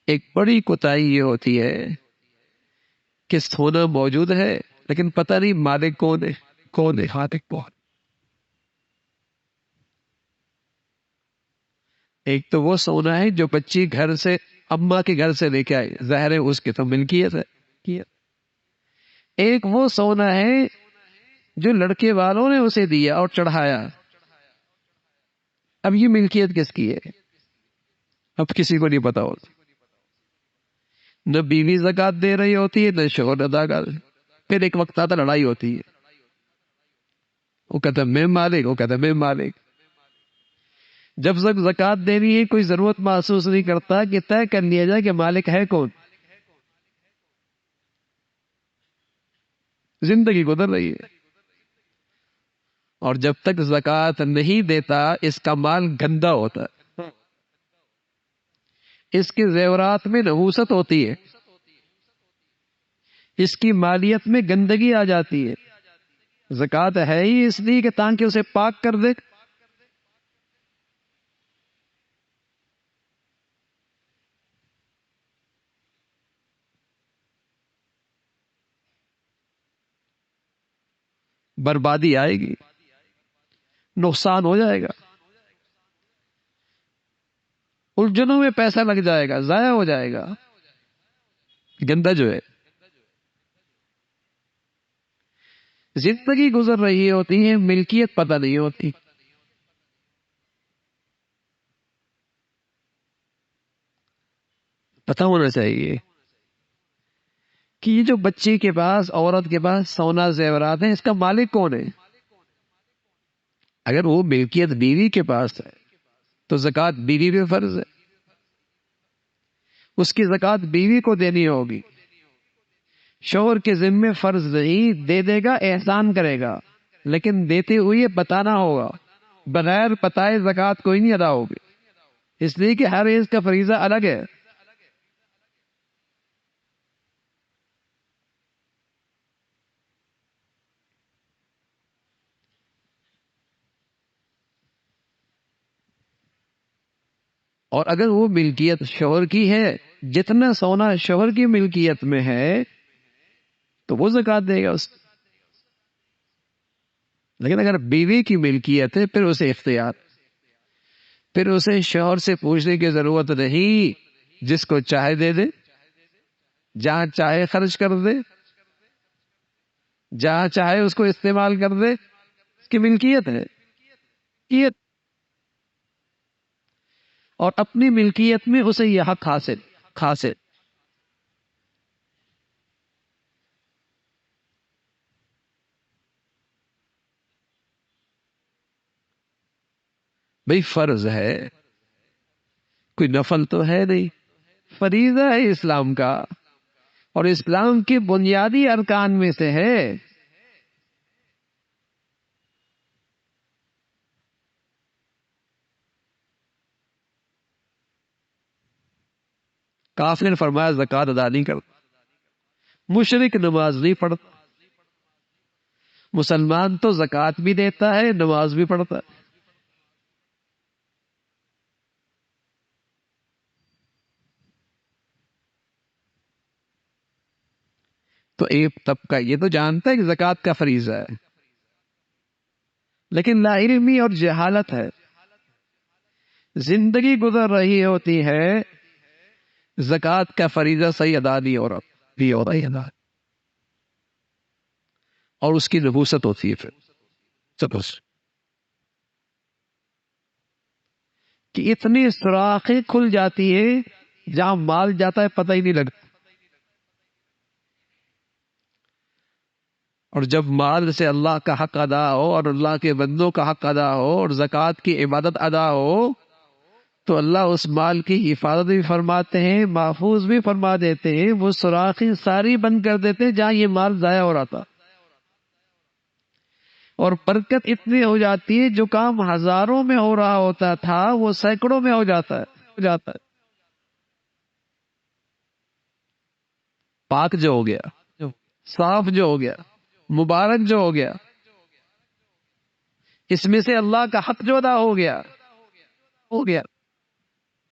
ایک بڑی کوتاہی یہ ہوتی ہے کہ سونا موجود ہے لیکن پتہ نہیں مالک کون ہے، کون ہے مالک کون۔ ایک تو وہ سونا ہے جو بچی گھر سے، اماں کے گھر سے لے کے آئی، ظاہر ہے اس کی تو ملکیت ہے۔ ایک وہ سونا ہے جو لڑکے والوں نے اسے دیا اور چڑھایا، اب یہ ملکیت کس کی ہے؟ اب کسی کو نہیں پتا ہوتا۔ نہ بیوی زکات دے رہی ہوتی ہے، نہ شوہر ادا کر۔ پھر ایک وقت آتا لڑائی ہوتی ہے، وہ کہتا ہے میں مالک، وہ کہتا ہے میں مالک۔ جب تک زکات دینی ہے کوئی ضرورت محسوس نہیں کرتا کہ طے کر لیا جائے کہ مالک ہے کون۔ زندگی گزر رہی ہے، اور جب تک زکات نہیں دیتا اس کا مال گندا ہوتا ہے، اس کے زیورات میں نحوست ہوتی ہے، اس کی مالیت میں گندگی آ جاتی ہے۔ زکات ہے ہی اس لیے کہ تاکہ اسے پاک کر دے۔ بربادی آئے گی، نقصان ہو جائے گا، الجھنوں میں پیسہ لگ جائے گا، ضائع ہو جائے گا، گندا جو ہے۔ زندگی گزر رہی ہوتی ہے، ملکیت پتہ نہیں ہوتی۔ پتہ ہونا چاہیے کہ یہ جو بچی کے پاس، عورت کے پاس سونا زیورات ہیں، اس کا مالک کون ہے؟ اگر وہ ملکیت بیوی کے پاس ہے تو زکات بیوی پہ فرض ہے، اس کی زکات بیوی کو دینی ہوگی۔ شوہر کے ذمے فرض نہیں، دے دے گا، احسان کرے گا، لیکن دیتے ہوئے بتانا ہوگا، بغیر بتائے زکات کوئی نہیں ادا ہوگی، اس لیے کہ ہر ایز کا فریضہ الگ ہے۔ اور اگر وہ ملکیت شوہر کی ہے، جتنا سونا شوہر کی ملکیت میں ہے تو وہ زکات دے گا اس، لیکن اگر بیوی کی ملکیت ہے پھر اسے اختیار، پھر اسے شوہر سے پوچھنے کی ضرورت نہیں، جس کو چاہے دے دے، جہاں چاہے خرچ کر دے، جہاں چاہے اس کو استعمال کر دے، اس کی ملکیت ہے ملکیت، اور اپنی ملکیت میں اسے یہ حق حاصل۔ بھئی فرض ہے، کوئی نفل تو ہے نہیں، فریضہ ہے اسلام کا، اور اسلام کے بنیادی ارکان میں سے ہے۔ کافر نے فرمایا زکات ادا نہیں کرتا، مشرک نماز نہیں پڑھتا، مسلمان تو زکات بھی دیتا ہے، نماز بھی پڑھتا ہے۔ تو ایک طبقہ یہ تو جانتا ہے کہ زکات کا فریضہ ہے، لیکن لا علمی اور جہالت ہے، زندگی گزر رہی ہوتی ہے، زکات کا فریضہ صحیح ادا نہیں ہو رہا، اور اس کی نحوست ہوتی ہے، پھر سپوز کہ اتنی سوراخیں کھل جاتی ہے جہاں مال جاتا ہے پتہ ہی نہیں لگتا، اور جب مال سے اللہ کا حق ادا ہو اور اللہ کے بندوں کا حق ادا ہو اور زکوٰۃ کی عبادت ادا ہو تو اللہ اس مال کی حفاظت بھی فرماتے ہیں، محفوظ بھی فرما دیتے ہیں، وہ سوراخیں ساری بند کر دیتے ہیں جہاں یہ مال ضائع ہو رہا تھا، اور برکت اتنی ہو جاتی ہے جو کام ہزاروں میں ہو رہا ہوتا تھا وہ سینکڑوں میں ہو جاتا ہے، پاک جو ہو گیا، صاف جو ہو گیا، مبارک جو ہو گیا، اس میں سے اللہ کا حق جو ادا ہو گیا،